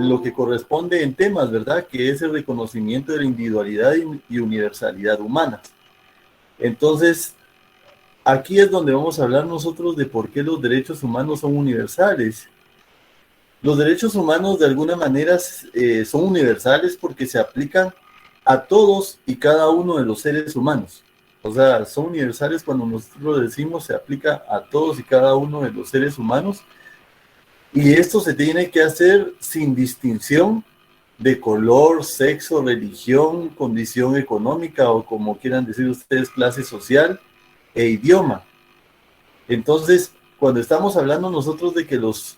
lo que corresponde en temas, ¿verdad? Que es el reconocimiento de la individualidad y universalidad humana. Entonces, aquí es donde vamos a hablar nosotros de por qué los derechos humanos son universales. Los derechos humanos de alguna manera son universales porque se aplican a todos y cada uno de los seres humanos. O sea, son universales cuando nosotros decimos se aplica a todos y cada uno de los seres humanos. Y esto se tiene que hacer sin distinción de color, sexo, religión, condición económica o como quieran decir ustedes, clase social e idioma. Entonces, cuando estamos hablando nosotros de que los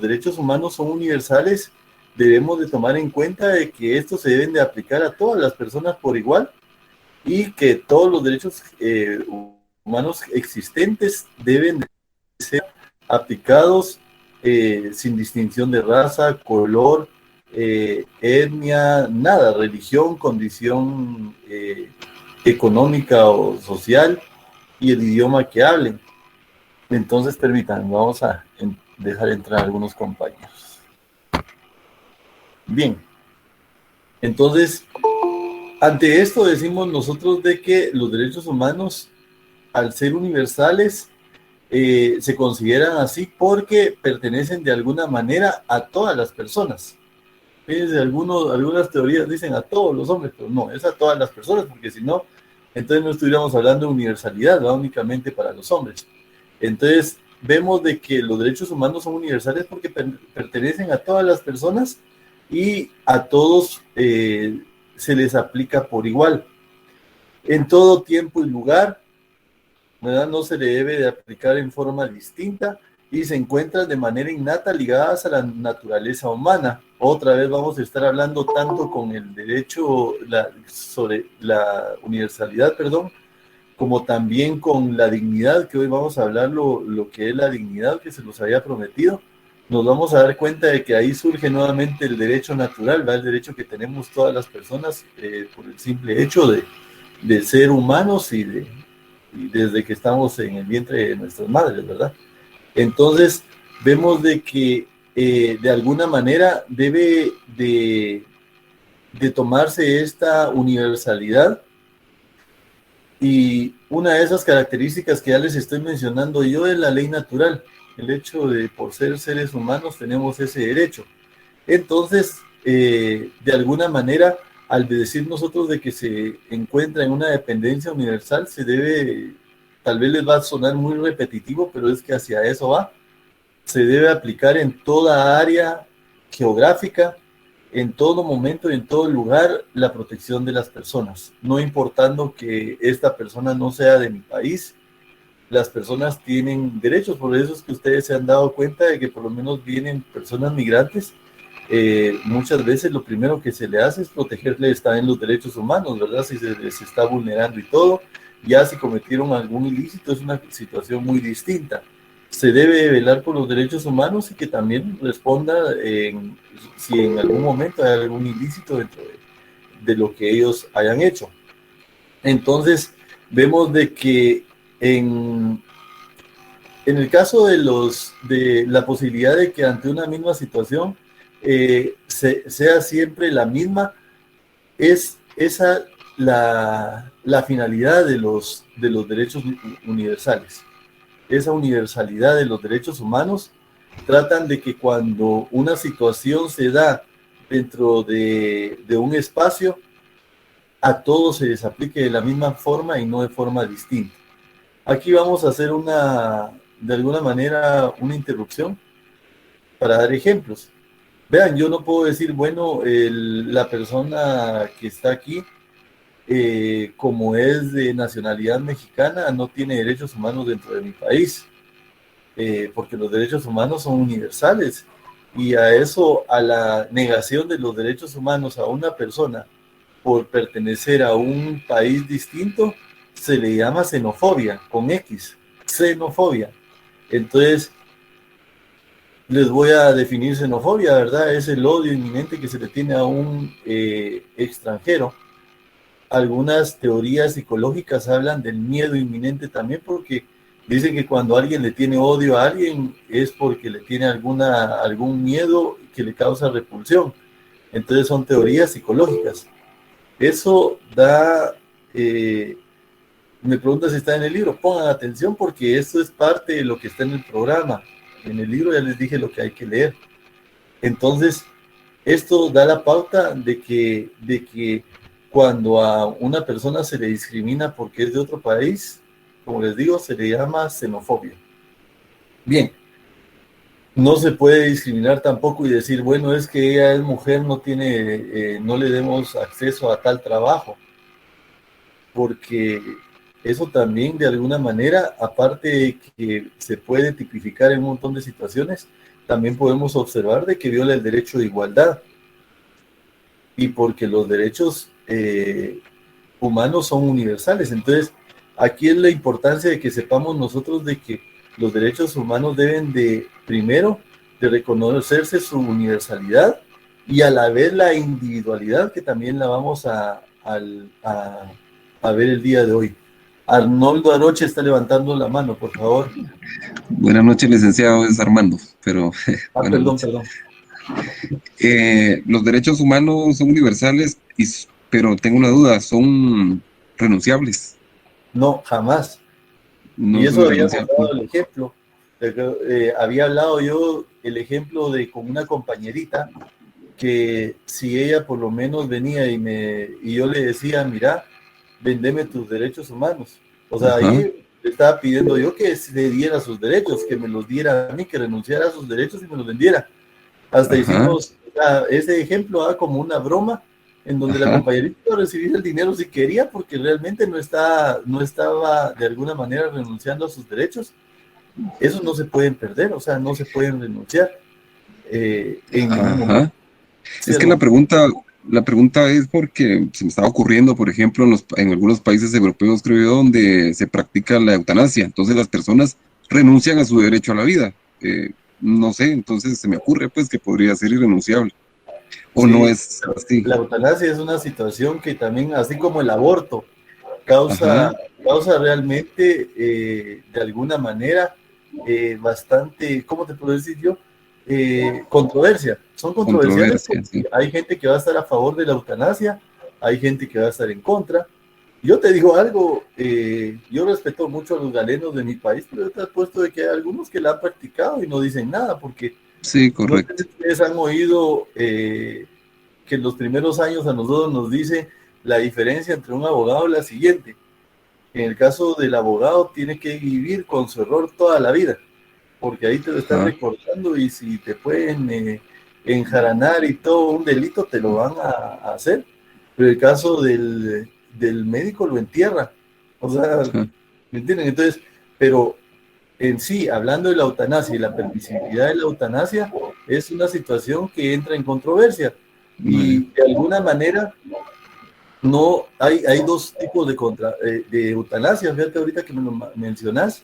derechos humanos son universales, debemos de tomar en cuenta de que estos se deben de aplicar a todas las personas por igual y que todos los derechos humanos existentes deben de ser aplicados sin distinción de raza, color, etnia, nada, religión, condición económica o social y el idioma que hablen. Entonces, permítanme, vamos a dejar entrar a algunos compañeros. Bien, entonces, ante esto decimos nosotros de que los derechos humanos, al ser universales, se consideran así porque pertenecen de alguna manera a todas las personas. Fíjense, algunas teorías dicen a todos los hombres, pero no, es a todas las personas, porque si no, entonces no estuviéramos hablando de universalidad, no únicamente para los hombres. Entonces, vemos de que los derechos humanos son universales porque pertenecen a todas las personas y a todos se les aplica por igual. En todo tiempo y lugar, ¿verdad? No se le debe de aplicar en forma distinta y se encuentran de manera innata ligadas a la naturaleza humana. Otra vez vamos a estar hablando tanto con el derecho sobre la universalidad, perdón, como también con la dignidad, que hoy vamos a hablar lo que es la dignidad que se nos había prometido. Nos vamos a dar cuenta de que ahí surge nuevamente el derecho natural, ¿verdad? El derecho que tenemos todas las personas por el simple hecho de ser humanos y desde que estamos en el vientre de nuestras madres, ¿verdad? Entonces, vemos de que de alguna manera debe de tomarse esta universalidad y una de esas características que ya les estoy mencionando yo es la ley natural, el hecho de por ser seres humanos tenemos ese derecho. Entonces, de alguna manera, al decir nosotros de que se encuentra en una dependencia universal, se debe, tal vez les va a sonar muy repetitivo, pero es que hacia eso va, se debe aplicar en toda área geográfica, en todo momento y en todo lugar, la protección de las personas, no importando que esta persona no sea de mi país. Las personas tienen derechos, por eso es que ustedes se han dado cuenta de que por lo menos vienen personas migrantes. Muchas veces lo primero que se le hace es protegerle, está en los derechos humanos, ¿verdad? Si se les está vulnerando y todo, ya si cometieron algún ilícito es una situación muy distinta. Se debe velar por los derechos humanos y que también responda si en algún momento hay algún ilícito dentro de lo que ellos hayan hecho. Entonces, vemos de que en el caso de la posibilidad de que ante una misma situación sea siempre la misma, es esa la finalidad de los derechos universales. Esa universalidad de los derechos humanos tratan de que cuando una situación se da dentro de un espacio, a todos se les aplique de la misma forma y no de forma distinta. Aquí vamos a hacer de alguna manera, una interrupción para dar ejemplos. Vean, yo no puedo decir, bueno, la persona que está aquí, como es de nacionalidad mexicana, no tiene derechos humanos dentro de mi país, porque los derechos humanos son universales. Y a eso, a la negación de los derechos humanos a una persona por pertenecer a un país distinto, se le llama xenofobia, con X, xenofobia. Entonces, les voy a definir xenofobia, ¿verdad? Es el odio inminente que se le tiene a un extranjero. Algunas teorías psicológicas hablan del miedo inminente también porque Dicen que cuando alguien le tiene odio a alguien es porque le tiene algún miedo que le causa repulsión. Entonces son teorías psicológicas. Eso da, me pregunta si está en el libro, pongan atención porque esto es parte de lo que está en el programa. En el libro ya les dije lo que hay que leer. Entonces, esto da la pauta de que cuando a una persona se le discrimina porque es de otro país, como les digo, se le llama xenofobia. Bien, no se puede discriminar tampoco y decir, bueno, es que ella es mujer, no le demos acceso a tal trabajo, porque eso también de alguna manera, aparte de que se puede tipificar en un montón de situaciones, también podemos observar de que viola el derecho de igualdad y porque los derechos humanos son universales. Entonces, aquí es la importancia de que sepamos nosotros de que los derechos humanos deben de, primero, de reconocerse su universalidad y a la vez la individualidad que también la vamos a ver el día de hoy. Arnoldo Aroche está levantando la mano, por favor. Buenas noches, licenciado, es Armando, pero buenas Perdón, noches. perdón. Los derechos humanos son universales, pero tengo una duda, ¿son renunciables? No, jamás. Y No eso son habíamos renunciables. dado el ejemplo. Había hablado yo el ejemplo de con una compañerita que si ella por lo menos venía y yo le decía, mira, vendeme tus derechos humanos. O sea, Ajá, ahí le estaba pidiendo yo que le diera sus derechos, que me los diera a mí, que renunciara a sus derechos y me los vendiera. Hasta ajá, hicimos ese ejemplo como una broma en donde la ajá. compañerita iba a recibir el dinero si quería, porque realmente no estaba de alguna manera renunciando a sus derechos. Esos no se pueden perder, o sea, no se pueden renunciar en ningún momento. Ajá. Sí, Es que hermano. la pregunta es porque se me estaba ocurriendo, por ejemplo, en algunos países europeos, creo yo, donde se practica la eutanasia. Entonces las personas renuncian a su derecho a la vida. No sé, entonces se me ocurre pues que podría ser irrenunciable. O no Sí, es así. la eutanasia es una situación que también, así como el aborto, causa, Ajá, causa realmente, de alguna manera, bastante, ¿cómo te puedo decir yo? Controversia. Son controversiales controversia, porque sí. hay gente que va a estar a favor de la eutanasia, hay gente que va a estar en contra. Yo te digo algo, yo respeto mucho a los galenos de mi país, pero te puesto de que hay algunos que la han practicado y no dicen nada, porque Sí, no sé si correcto. ustedes han oído que en los primeros años a nosotros nos dice la diferencia entre un abogado y la siguiente. En el caso del abogado tiene que vivir con su error toda la vida, porque ahí te lo están Ajá, recordando y si te pueden enjaranar y todo un delito te lo van a hacer. Pero el caso del médico lo entierra. O sea, ajá, ¿me entienden? Entonces, pero en sí, hablando de la eutanasia y la permisibilidad de la eutanasia, es una situación que entra en controversia. vale. Y de alguna manera, no hay dos tipos de eutanasia. Fíjate ahorita que me lo mencionas,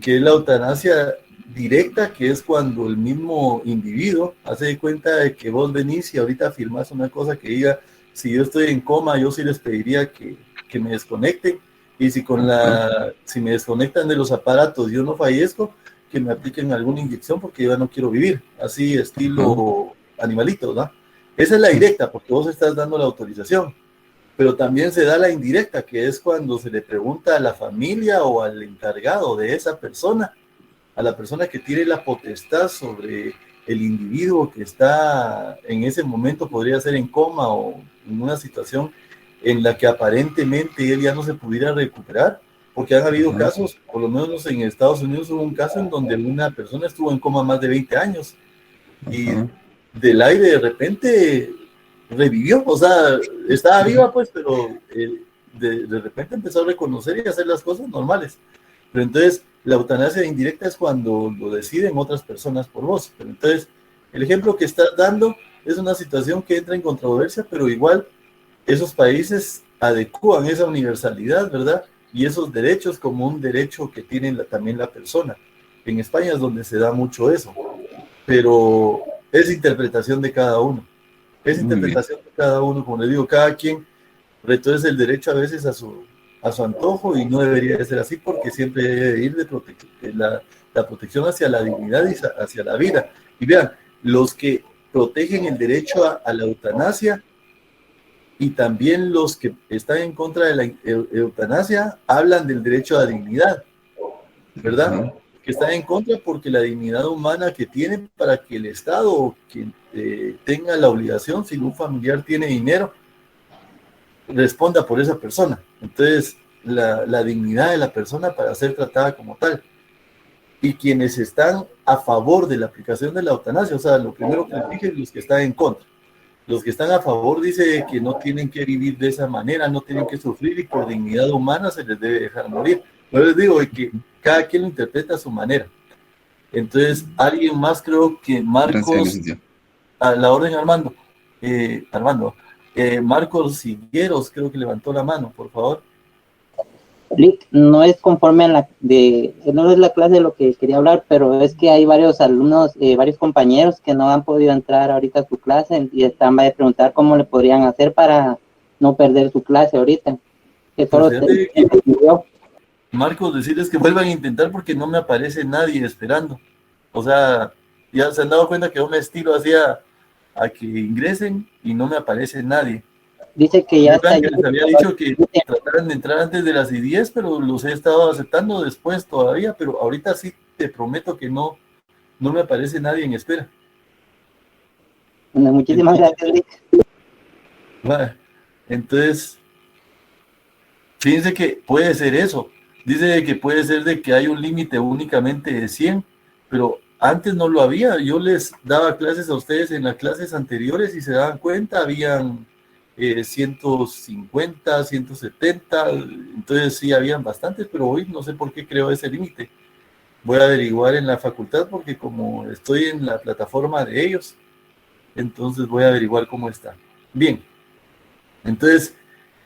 que es la eutanasia directa, que es cuando el mismo individuo hace de cuenta de que vos venís y ahorita firmás una cosa que diga, si yo estoy en coma, yo sí les pediría que me desconecten, y Ajá, si me desconectan de los aparatos, yo no fallezco, que me apliquen alguna inyección porque yo ya no quiero vivir, así ajá, estilo animalito, ¿no? Esa es la sí, directa, porque vos estás dando la autorización, pero también se da la indirecta, que es cuando se le pregunta a la familia o al encargado de esa persona, a la persona que tiene la potestad sobre el individuo que está en ese momento, podría ser en coma o en una situación en la que aparentemente él ya no se pudiera recuperar, porque han habido ajá, casos, por lo menos en Estados Unidos hubo un caso en donde una persona estuvo en coma más de 20 años y ajá, del aire de repente revivió, o sea, estaba sí, viva pues, pero de repente empezó a reconocer y a hacer las cosas normales. Pero entonces la eutanasia indirecta es cuando lo deciden otras personas por vos. Pero entonces el ejemplo que estás dando es una situación que entra en controversia, pero igual esos países adecúan esa universalidad, ¿verdad? Y esos derechos como un derecho que tiene también la persona. En España es donde se da mucho eso, pero es interpretación de cada uno. Es muy bien. interpretación de cada uno, como le digo, cada quien retuerce el derecho a veces a su antojo, y no debería de ser así, porque siempre debe ir la protección hacia la dignidad y hacia la vida. Y vean, los que protegen el derecho a la eutanasia y también los que están en contra de la eutanasia hablan del derecho a la dignidad, ¿verdad? Que están en contra porque la dignidad humana que tienen para que el Estado o quien tenga la obligación, si un familiar tiene dinero, responda por esa persona. Entonces, la dignidad de la persona para ser tratada como tal. Y quienes están a favor de la aplicación de la eutanasia, o sea, lo primero que les dije es los que están en contra. Los que están a favor dicen que no tienen que vivir de esa manera, no tienen que sufrir y por dignidad humana se les debe dejar morir. Yo les digo que cada quien lo interpreta a su manera. Entonces, alguien más, creo que Marcos, a la orden Armando, Marcos Higueros creo que levantó la mano, por favor. No es conforme no es la clase de lo que quería hablar, pero es que hay varios alumnos, varios compañeros que no han podido entrar ahorita a su clase y están a preguntar cómo le podrían hacer para no perder su clase ahorita. Que solo Marcos, decirles que vuelvan a intentar porque no me aparece nadie esperando. O sea, ya se han dado cuenta que yo me estiro hacia a que ingresen y no me aparece nadie. Dice que ya está. Que les había dicho que trataran de entrar antes de las 10, pero los he estado aceptando después todavía, pero ahorita sí te prometo que no me aparece nadie en espera. Bueno, muchísimas gracias, Rick. Entonces, fíjense que puede ser eso. Dice que puede ser de que hay un límite únicamente de 100, pero antes no lo había. Yo les daba clases a ustedes en las clases anteriores y se daban cuenta, habían 150, 170, entonces sí habían bastantes, pero hoy no sé por qué creó ese límite. Voy a averiguar en la facultad porque como estoy en la plataforma de ellos, entonces voy a averiguar cómo está. Bien, entonces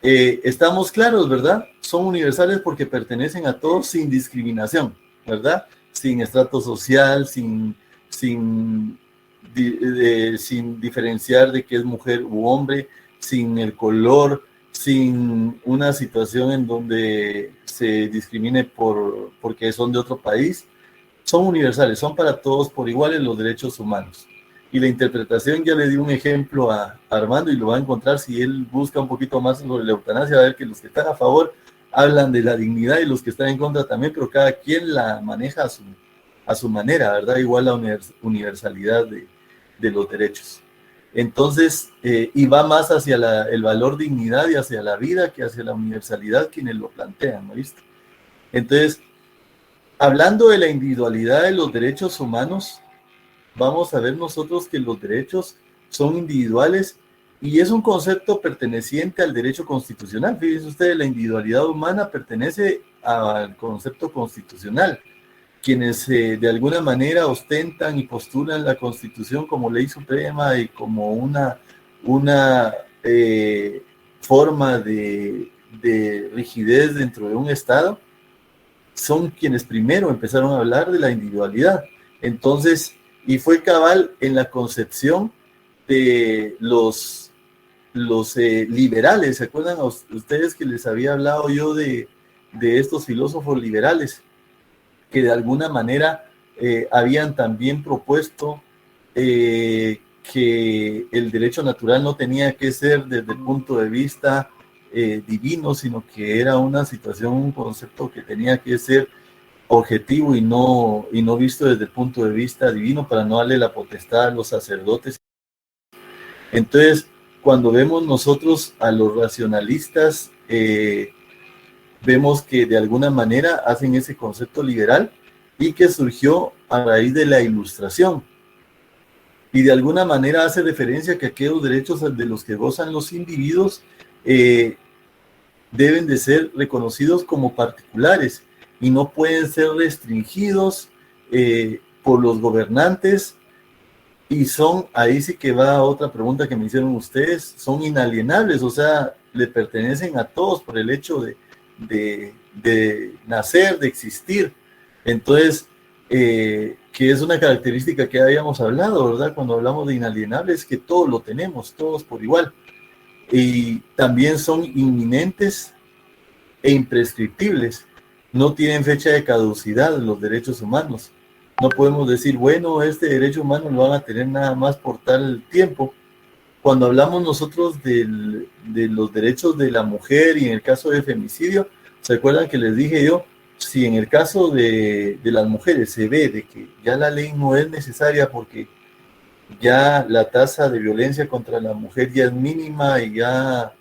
estamos claros, ¿verdad? Son universales porque pertenecen a todos sin discriminación, ¿verdad? Sin estrato social, sin diferenciar de que es mujer u hombre, sin el color, sin una situación en donde se discrimine porque son de otro país. Son universales, son para todos por iguales los derechos humanos. Y la interpretación, ya le di un ejemplo a Armando y lo va a encontrar si él busca un poquito más sobre la eutanasia, va a ver que los que están a favor hablan de la dignidad y los que están en contra también, pero cada quien la maneja a su manera, ¿verdad? Igual la universalidad de los derechos. Entonces, y va más hacia el valor dignidad y hacia la vida que hacia la universalidad quienes lo plantean, ¿no viste? Entonces, hablando de la individualidad de los derechos humanos, vamos a ver nosotros que los derechos son individuales y es un concepto perteneciente al derecho constitucional. Fíjense ustedes, la individualidad humana pertenece al concepto constitucional. Quienes de alguna manera ostentan y postulan la Constitución como ley suprema y como una forma de rigidez dentro de un Estado, son quienes primero empezaron a hablar de la individualidad. Entonces, y fue cabal en la concepción de los liberales. ¿Se acuerdan a ustedes que les había hablado yo de estos filósofos liberales? Que de alguna manera habían también propuesto que el derecho natural no tenía que ser desde el punto de vista divino, sino que era una situación, un concepto que tenía que ser objetivo y no visto desde el punto de vista divino para no darle la potestad a los sacerdotes. Entonces, cuando vemos nosotros a los racionalistas, vemos que de alguna manera hacen ese concepto liberal y que surgió a raíz de la Ilustración. Y de alguna manera hace referencia a que aquellos derechos de los que gozan los individuos deben de ser reconocidos como particulares y no pueden ser restringidos por los gobernantes. Y son, ahí sí que va otra pregunta que me hicieron ustedes, son inalienables, o sea, le pertenecen a todos por el hecho de nacer, de existir. Entonces, que es una característica que habíamos hablado, ¿verdad? Cuando hablamos de inalienables, que todos lo tenemos, todos por igual. Y también son inminentes e imprescriptibles. No tienen fecha de caducidad los derechos humanos. No podemos decir, bueno, este derecho humano lo van a tener nada más por tal tiempo. Cuando hablamos nosotros de los derechos de la mujer y en el caso de femicidio, ¿se acuerdan que les dije yo? Si en el caso de las mujeres se ve de que ya la ley no es necesaria porque ya la tasa de violencia contra la mujer ya es mínima y ya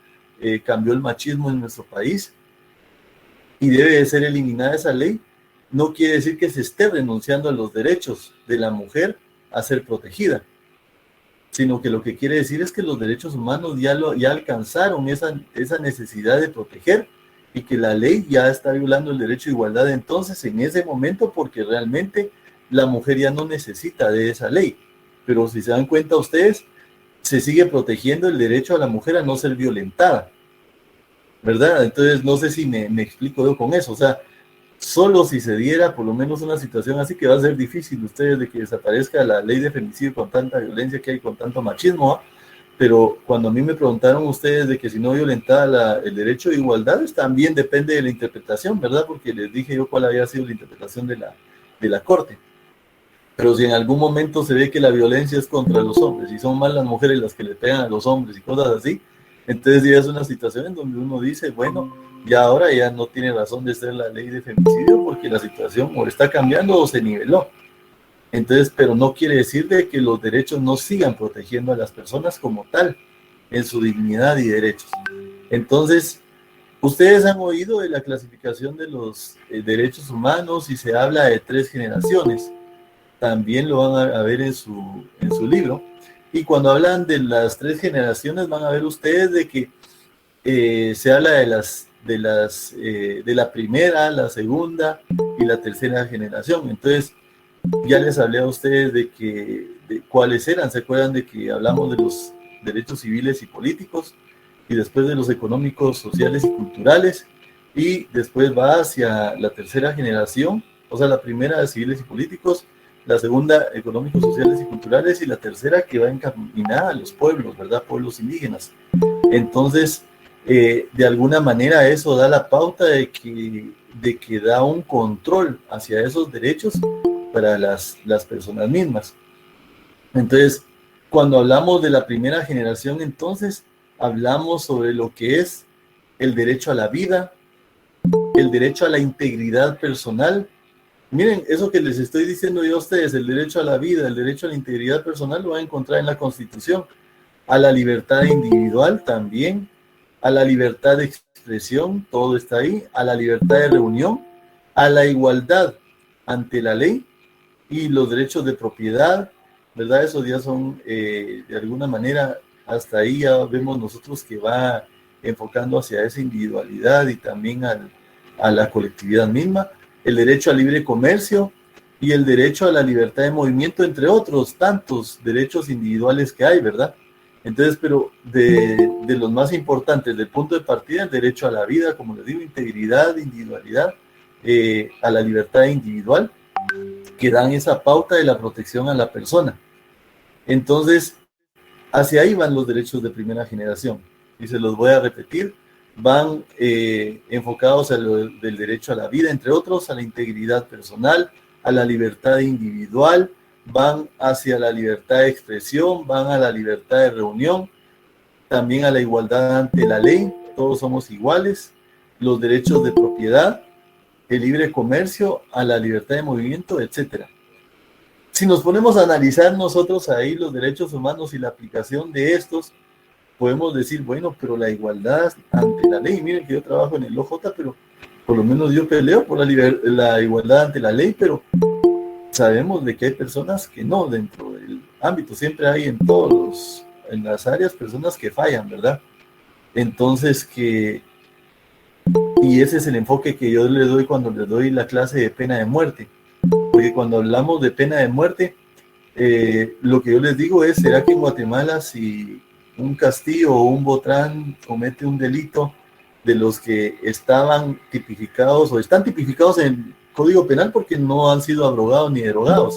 cambió el machismo en nuestro país y debe de ser eliminada esa ley, no quiere decir que se esté renunciando a los derechos de la mujer a ser protegida, sino que lo que quiere decir es que los derechos humanos ya alcanzaron esa necesidad de proteger y que la ley ya está violando el derecho de igualdad entonces en ese momento porque realmente la mujer ya no necesita de esa ley. Pero si se dan cuenta ustedes, se sigue protegiendo el derecho a la mujer a no ser violentada, ¿verdad? Entonces no sé si me explico yo con eso, o sea, solo si se diera por lo menos una situación así que va a ser difícil ustedes de que desaparezca la ley de femicidio con tanta violencia que hay, con tanto machismo, ¿eh? Pero cuando a mí me preguntaron ustedes de que si no violentaba el derecho de igualdad, también depende de la interpretación, ¿verdad? Porque les dije yo cuál había sido la interpretación de la Corte. Pero si en algún momento se ve que la violencia es contra los hombres y son más las mujeres las que le pegan a los hombres y cosas así, entonces ya es una situación en donde uno dice, bueno, ya ahora ya no tiene razón de ser la ley de femicidio porque la situación o está cambiando o se niveló. Entonces, pero no quiere decir de que los derechos no sigan protegiendo a las personas como tal, en su dignidad y derechos. Entonces, ustedes han oído de la clasificación de los derechos humanos y se habla de 3 generaciones. También lo van a ver en su libro. Y cuando hablan de las 3 generaciones, van a ver ustedes de que se habla de la primera, la segunda y la tercera generación. Entonces, ya les hablé a ustedes de cuáles eran. ¿Se acuerdan de que hablamos de los derechos civiles y políticos? Y después de los económicos, sociales y culturales. Y después va hacia la tercera generación, o sea, la primera de civiles y políticos, la segunda económicos, sociales y culturales, y la tercera que va encaminada a los pueblos, ¿verdad? Pueblos indígenas. Entonces, de alguna manera eso da la pauta de que da un control hacia esos derechos para las personas mismas. Entonces, cuando hablamos de la primera generación, entonces, hablamos sobre lo que es el derecho a la vida, el derecho a la integridad personal. Miren, eso que les estoy diciendo yo a ustedes, el derecho a la vida, el derecho a la integridad personal, lo van a encontrar en la Constitución. A la libertad individual también, a la libertad de expresión, todo está ahí, a la libertad de reunión, a la igualdad ante la ley y los derechos de propiedad, ¿verdad? Esos ya son, de alguna manera, hasta ahí ya vemos nosotros que va enfocando hacia esa individualidad y también a la colectividad misma. El derecho al libre comercio y el derecho a la libertad de movimiento, entre otros tantos derechos individuales que hay, ¿verdad? Entonces, pero de los más importantes, del punto de partida, el derecho a la vida, como les digo, integridad, individualidad, a la libertad individual, que dan esa pauta de la protección a la persona. Entonces, hacia ahí van los derechos de primera generación, y se los voy a repetir. Van enfocados del derecho a la vida, entre otros, a la integridad personal, a la libertad individual, van hacia la libertad de expresión, van a la libertad de reunión, también a la igualdad ante la ley, todos somos iguales, los derechos de propiedad, el libre comercio, a la libertad de movimiento, etc. Si nos ponemos a analizar nosotros ahí los derechos humanos y la aplicación de estos, podemos decir, bueno, pero la igualdad ante la ley, miren que yo trabajo en el OJ, pero por lo menos yo peleo por la igualdad ante la ley, pero sabemos de que hay personas que no, dentro del ámbito, siempre hay en las áreas personas que fallan, ¿verdad? Entonces y ese es el enfoque que yo le doy cuando les doy la clase de pena de muerte, porque cuando hablamos de pena de muerte, lo que yo les digo es, ¿será que en Guatemala si un Castillo o un Botrán comete un delito de los que estaban tipificados o están tipificados en el Código Penal porque no han sido abrogados ni derogados?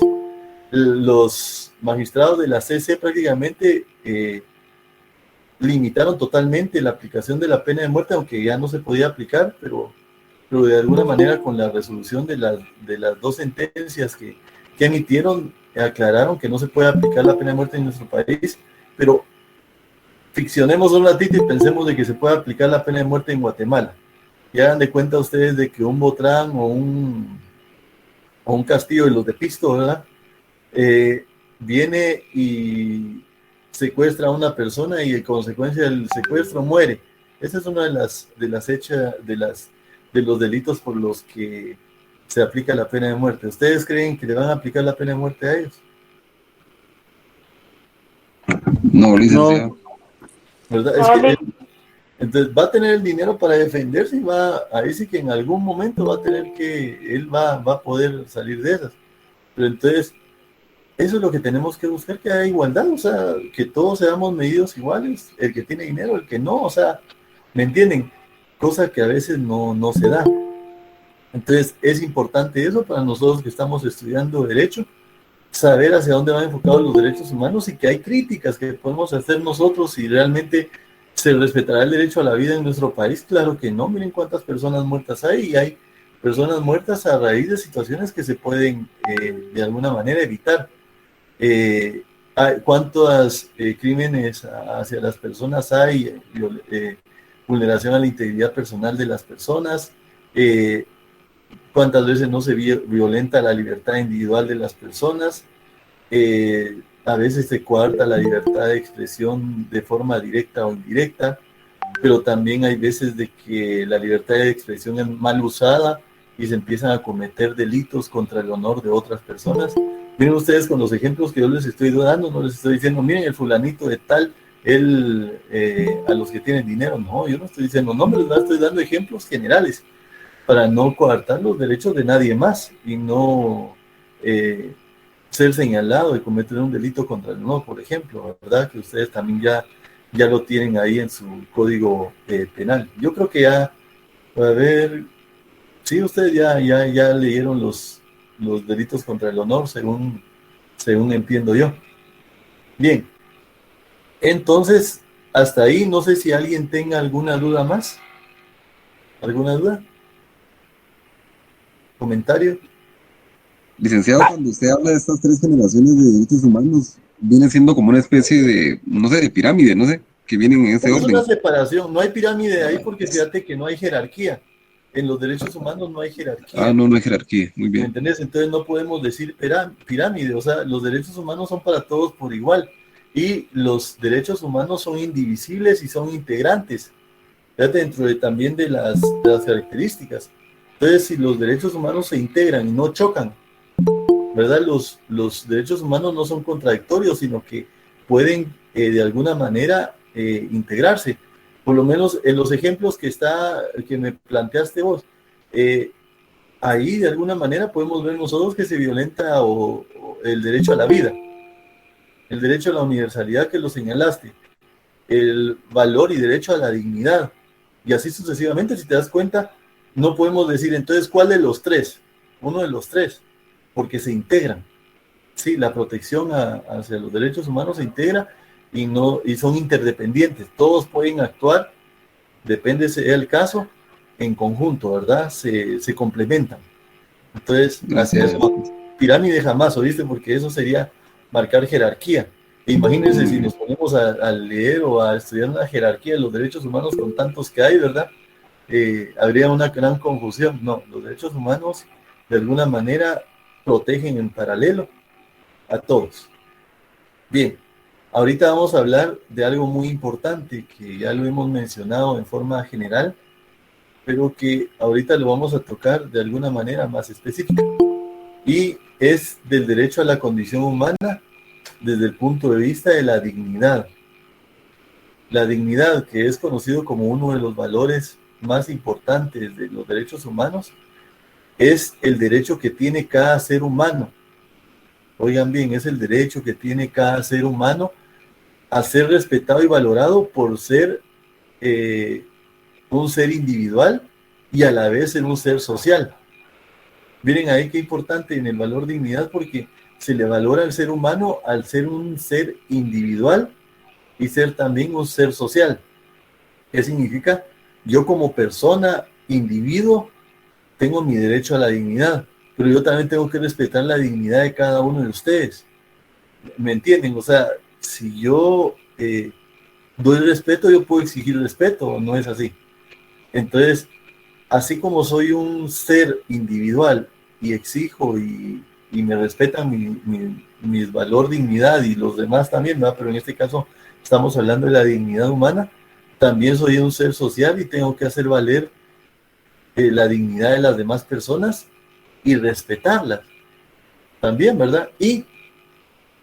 Los magistrados de la CC prácticamente limitaron totalmente la aplicación de la pena de muerte, aunque ya no se podía aplicar, pero de alguna manera con la resolución de las dos sentencias que emitieron, aclararon que no se puede aplicar la pena de muerte en nuestro país, pero ficcionemos un ratito y pensemos de que se puede aplicar la pena de muerte en Guatemala. Y hagan de cuenta ustedes de que un Botrán o un Castillo de los de Pisto, ¿verdad? Viene y secuestra a una persona y en consecuencia del secuestro muere. Esa es una de los delitos por los que se aplica la pena de muerte. ¿Ustedes creen que le van a aplicar la pena de muerte a ellos? No, licenciado. ¿Verdad? Es que entonces va a tener el dinero para defenderse y ahí sí que en algún momento va a tener él va a poder salir de esas. Pero entonces, eso es lo que tenemos que buscar, que haya igualdad, o sea, que todos seamos medidos iguales, el que tiene dinero, el que no, o sea, ¿me entienden? Cosa que a veces no se da. Entonces, es importante eso para nosotros que estamos estudiando derecho, saber hacia dónde van enfocados los derechos humanos y que hay críticas que podemos hacer nosotros si realmente se respetará el derecho a la vida en nuestro país. Claro que no, miren cuántas personas muertas hay y hay personas muertas a raíz de situaciones que se pueden de alguna manera evitar. ¿Cuántos crímenes hacia las personas hay? Vulneración a la integridad personal de las personas. ¿Cuántas veces no se violenta la libertad individual de las personas? A veces se coarta la libertad de expresión de forma directa o indirecta, pero también hay veces de que la libertad de expresión es mal usada y se empiezan a cometer delitos contra el honor de otras personas. Miren ustedes con los ejemplos que yo les estoy dando, no les estoy diciendo, miren el fulanito de tal, él, a los que tienen dinero, no, yo no estoy diciendo nombres, estoy dando ejemplos generales para no coartar los derechos de nadie más y no ser señalado de cometer un delito contra el honor, por ejemplo, ¿verdad? Que ustedes también ya lo tienen ahí en su código penal. Yo creo que ya, a ver, sí, ustedes ya leyeron los delitos contra el honor, según entiendo yo. Bien, entonces, hasta ahí, no sé si alguien tenga alguna duda más. ¿Alguna duda? ¿Comentario? Licenciado, cuando usted habla de estas tres generaciones de derechos humanos, viene siendo como una especie de, no sé, de pirámide, no sé, que vienen en ese Es orden. una separación, no hay pirámide ahí porque fíjate que no hay jerarquía. En los derechos humanos no hay jerarquía. Ah, no hay jerarquía, muy ¿Me bien. entendés? Entonces no podemos decir pirámide, o sea, los derechos humanos son para todos por igual y los derechos humanos son indivisibles y son integrantes, fíjate, dentro también de las características. Entonces, si los derechos humanos se integran y no chocan, ¿verdad? Los derechos humanos no son contradictorios, sino que pueden de alguna manera integrarse. Por lo menos en los ejemplos que me planteaste vos, ahí de alguna manera podemos ver nosotros que se violenta o el derecho a la vida, el derecho a la universalidad que lo señalaste, el valor y derecho a la dignidad, y así sucesivamente. Si te das cuenta, no podemos decir entonces cuál de los tres, uno de los tres, porque se integran. Sí, la protección hacia los derechos humanos se integra y son interdependientes. Todos pueden actuar, depende sea el caso, en conjunto, ¿verdad? Se complementan. Entonces, hacia eso, pirámide jamás, ¿oíste? Porque eso sería marcar jerarquía. Imagínense si nos ponemos a leer o a estudiar la jerarquía de los derechos humanos con tantos que hay, ¿verdad? Habría una gran confusión. No, los derechos humanos de alguna manera protegen en paralelo a todos. Bien, ahorita vamos a hablar de algo muy importante que ya lo hemos mencionado en forma general, pero que ahorita lo vamos a tocar de alguna manera más específica. Y es del derecho a la condición humana desde el punto de vista de la dignidad. La dignidad, que es conocido como uno de los valores más importantes de los derechos humanos, es el derecho que tiene cada ser humano. Oigan bien, es el derecho que tiene cada ser humano a ser respetado y valorado por ser un ser individual y a la vez ser un ser social. Miren ahí qué importante en el valor dignidad, porque se le valora al ser humano al ser un ser individual y ser también un ser social. ¿Qué significa? Yo como persona, individuo, tengo mi derecho a la dignidad, pero yo también tengo que respetar la dignidad de cada uno de ustedes. ¿Me entienden? O sea, si yo doy respeto, yo puedo exigir respeto, ¿o no es así? Entonces, así como soy un ser individual y exijo y me respetan mi valor, dignidad y los demás también, ¿verdad? Pero en este caso estamos hablando de la dignidad humana, también soy un ser social y tengo que hacer valer la dignidad de las demás personas y respetarlas también, ¿verdad? Y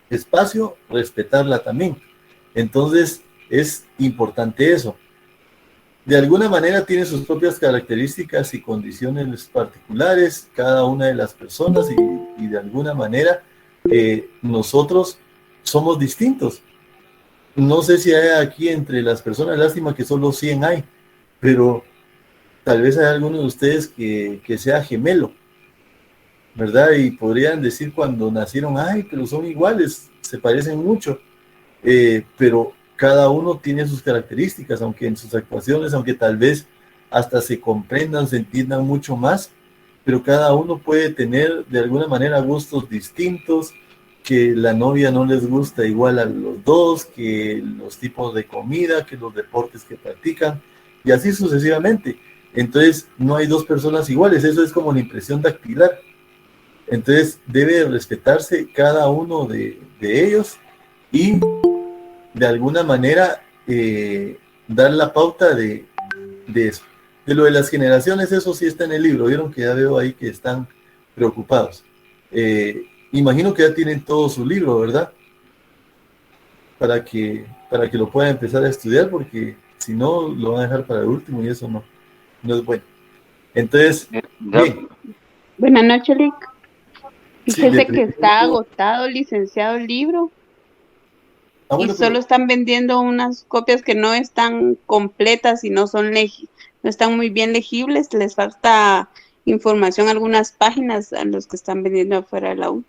espacio, respetarla también. Entonces, es importante eso. De alguna manera tiene sus propias características y condiciones particulares, cada una de las personas, y de alguna manera nosotros somos distintos. No sé si hay aquí entre las personas, lástima que solo 100 hay, pero tal vez hay alguno de ustedes que sea gemelo, ¿verdad? Y podrían decir cuando nacieron, ay, pero son iguales, se parecen mucho, pero cada uno tiene sus características, aunque en sus actuaciones, aunque tal vez hasta se comprendan, se entiendan mucho más, pero cada uno puede tener de alguna manera gustos distintos, que la novia no les gusta igual a los dos, que los tipos de comida, que los deportes que practican, y así sucesivamente. Entonces, no hay dos personas iguales, eso es como la impresión dactilar. Entonces, debe respetarse cada uno de ellos y de alguna manera dar la pauta de eso. De lo de las generaciones, eso sí está en el libro. Vieron que ya veo ahí que están preocupados. Imagino que ya tienen todo su libro, ¿verdad? Para que lo puedan empezar a estudiar, porque si no, lo van a dejar para el último y eso no es bueno. Entonces, bien. Buenas noches, Lick. Fíjese Sí, que está agotado, licenciado, el libro. Bueno, y solo están vendiendo unas copias que no están completas y no están muy bien legibles. Les falta información, algunas páginas a los que están vendiendo afuera de la U.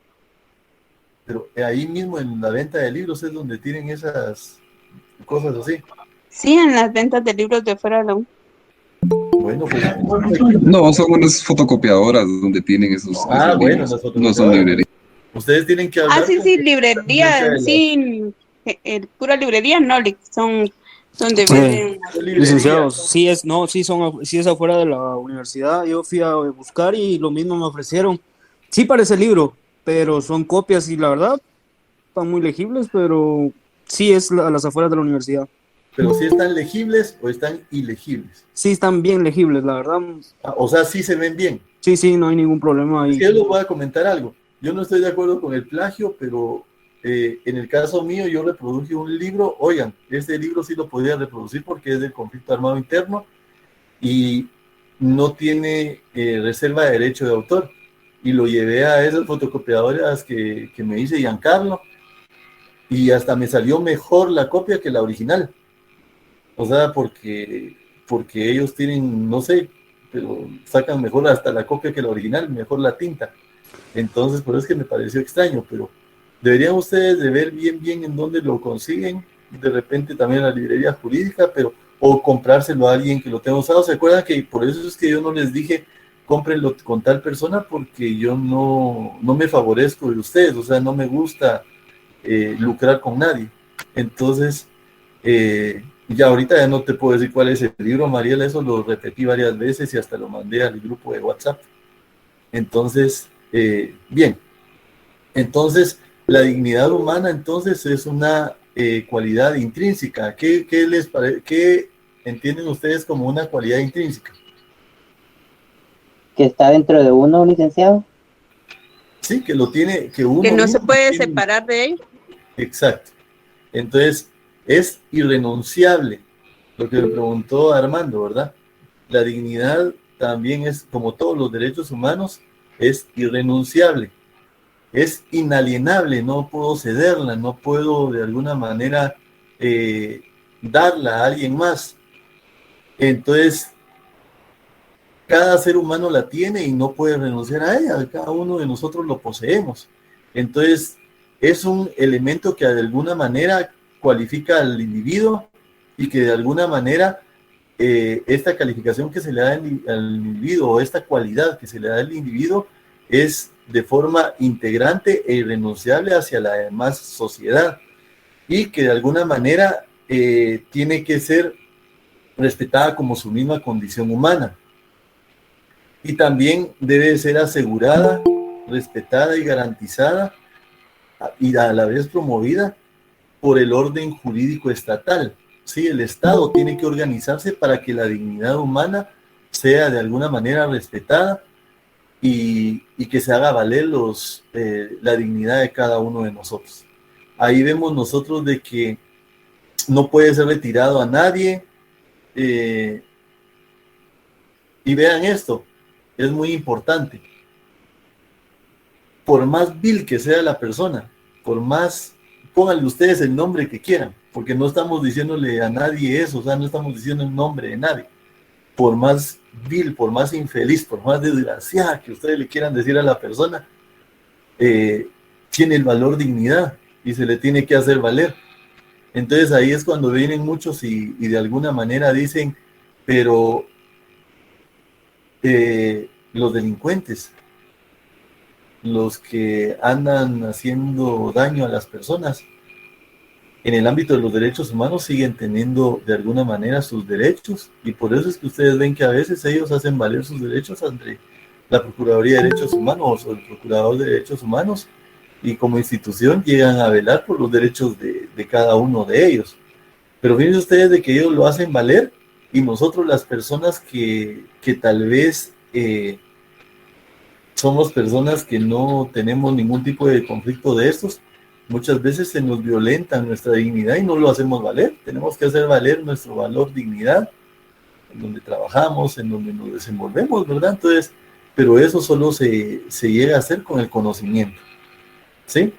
Pero ahí mismo en la venta de libros es donde tienen esas cosas así. Sí, en las ventas de libros de afuera de la U. Bueno, pues... No, son unas fotocopiadoras donde tienen esos bueno, libros. las fotocopiadoras. No son librerías. Ustedes tienen que hablar... Sí, librería, sí, pura librería, no, son donde venden... Licenciados, sí es afuera de la universidad. Yo fui a buscar y lo mismo me ofrecieron. Sí parece libro, pero son copias y la verdad están muy legibles, pero sí es a las afueras de la universidad. ¿Pero sí están legibles o están ilegibles? Sí están bien legibles, la verdad. O sea, sí se ven bien. Sí, no hay ningún problema ahí. Es que yo les voy a comentar algo. Yo no estoy de acuerdo con el plagio, pero en el caso mío yo reproduje un libro. Oigan, este libro sí lo podía reproducir porque es del conflicto armado interno y no tiene reserva de derecho de autor. Y lo llevé a esas fotocopiadoras que me dice Giancarlo y hasta me salió mejor la copia que la original. O sea, porque ellos tienen, no sé, pero sacan mejor hasta la copia que la original, mejor la tinta. Entonces, por eso es que me pareció extraño, pero deberían ustedes de ver bien en dónde lo consiguen, de repente también en la librería jurídica, o comprárselo a alguien que lo tenga usado. ¿Se acuerdan que por eso es que yo no les dije cómprenlo con tal persona? Porque yo no me favorezco de ustedes, o sea, no me gusta lucrar con nadie. Entonces, ya ahorita ya no te puedo decir cuál es el libro, Mariela, eso lo repetí varias veces y hasta lo mandé al grupo de WhatsApp. Entonces, bien, entonces la dignidad humana entonces es una cualidad intrínseca. ¿Qué entienden ustedes como una cualidad intrínseca? Que está dentro de uno, licenciado. Sí, que lo tiene, que uno... Que no se puede separar de él. Exacto. Entonces, es irrenunciable, lo que me preguntó Armando, ¿verdad? La dignidad también es, como todos los derechos humanos, es irrenunciable, es inalienable, no puedo cederla, no puedo de alguna manera darla a alguien más. Entonces, cada ser humano la tiene y no puede renunciar a ella, cada uno de nosotros lo poseemos. Entonces, es un elemento que de alguna manera cualifica al individuo y que de alguna manera esta calificación que se le da al individuo o esta cualidad que se le da al individuo es de forma integrante e irrenunciable hacia la demás sociedad y que de alguna manera tiene que ser respetada como su misma condición humana. Y también debe ser asegurada, respetada y garantizada y a la vez promovida por el orden jurídico estatal. Sí, el Estado tiene que organizarse para que la dignidad humana sea de alguna manera respetada y que se haga valer la dignidad de cada uno de nosotros. Ahí vemos nosotros de que no puede ser retirado a nadie. Y vean esto, es muy importante. Por más vil que sea la persona, por más, pónganle ustedes el nombre que quieran, porque no estamos diciéndole a nadie eso, o sea, no estamos diciendo el nombre de nadie. Por más vil, por más infeliz, por más desgraciada que ustedes le quieran decir a la persona, tiene el valor dignidad y se le tiene que hacer valer. Entonces ahí es cuando vienen muchos y de alguna manera dicen, pero los delincuentes, los que andan haciendo daño a las personas, en el ámbito de los derechos humanos siguen teniendo de alguna manera sus derechos y por eso es que ustedes ven que a veces ellos hacen valer sus derechos ante la Procuraduría de Derechos Humanos o el Procurador de Derechos Humanos y como institución llegan a velar por los derechos de cada uno de ellos. Pero fíjense ustedes de que ellos lo hacen valer y nosotros las personas que tal vez somos personas que no tenemos ningún tipo de conflicto de estos, muchas veces se nos violenta nuestra dignidad y no lo hacemos valer. Tenemos que hacer valer nuestro valor, dignidad, en donde trabajamos, en donde nos desenvolvemos, ¿verdad? Entonces, pero eso solo se llega a hacer con el conocimiento, ¿sí?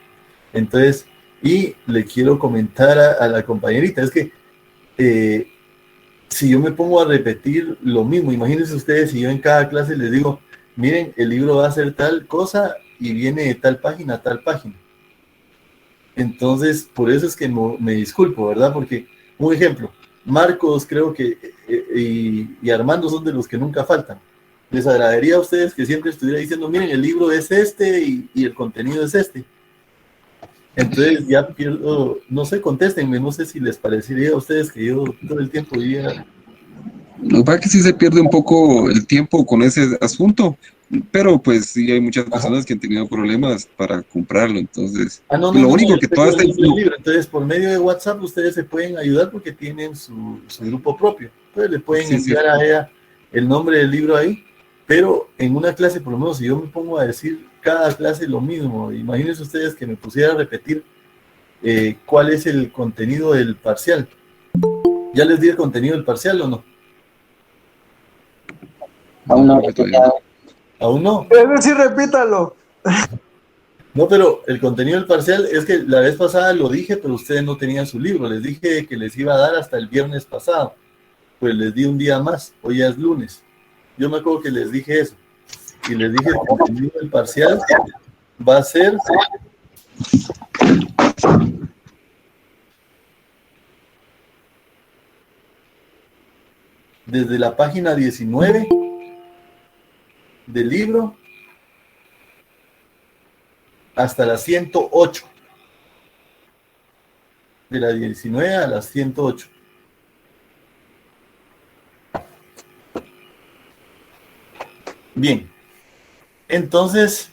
Entonces, y le quiero comentar a la compañerita, es que si yo me pongo a repetir lo mismo, imagínense ustedes si yo en cada clase les digo, miren, el libro va a ser tal cosa y viene de tal página a tal página. Entonces, por eso es que me disculpo, ¿verdad? Porque, un ejemplo, Marcos creo que y Armando son de los que nunca faltan. Les agradaría a ustedes que siempre estuviera diciendo, miren, el libro es este y el contenido es este. Entonces ya pierdo, no sé, contéstenme, no sé si les parecería a ustedes que yo todo el tiempo diría... Lo que pasa es que sí se pierde un poco el tiempo con ese asunto, pero pues sí hay muchas personas que han tenido problemas para comprarlo, entonces lo único que toda esta libro, entonces por medio de WhatsApp ustedes se pueden ayudar porque tienen su grupo propio, entonces le pueden enviar a ella el nombre del libro ahí, pero en una clase, por lo menos si yo me pongo a decir cada clase lo mismo, imagínense ustedes que me pusiera a repetir cuál es el contenido del parcial. ¿Ya les di el contenido del parcial o no? Aún no. ¿Aún no? Sí, repítalo. No, pero el contenido del parcial es que la vez pasada lo dije, pero ustedes no tenían su libro. Les dije que les iba a dar hasta el viernes pasado. Pues les di un día más. Hoy ya es lunes. Yo me acuerdo que les dije eso. Y les dije el contenido del parcial va a ser... desde la página 19 del libro hasta la 108. De la 19 a la 108. Bien. Entonces,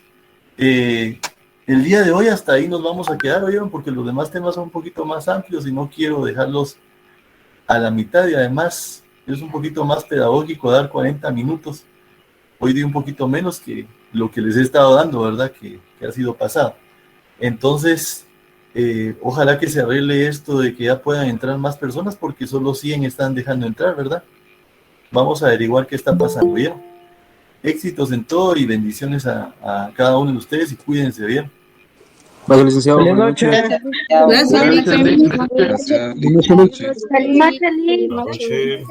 el día de hoy hasta ahí nos vamos a quedar, ¿oyeron? Porque los demás temas son un poquito más amplios y no quiero dejarlos a la mitad y además es un poquito más pedagógico dar 40 minutos. Hoy di un poquito menos que lo que les he estado dando, ¿verdad? Que ha sido pasado. Entonces, ojalá que se arregle esto de que ya puedan entrar más personas porque solo 100 están dejando entrar, ¿verdad? Vamos a averiguar qué está pasando, ¿ya? Éxitos en todo y bendiciones a cada uno de ustedes y cuídense bien. Vale, licenciado. Buenas noches. Gracias. Gracias. Feliz noche. Buenas noches. Feliz noche.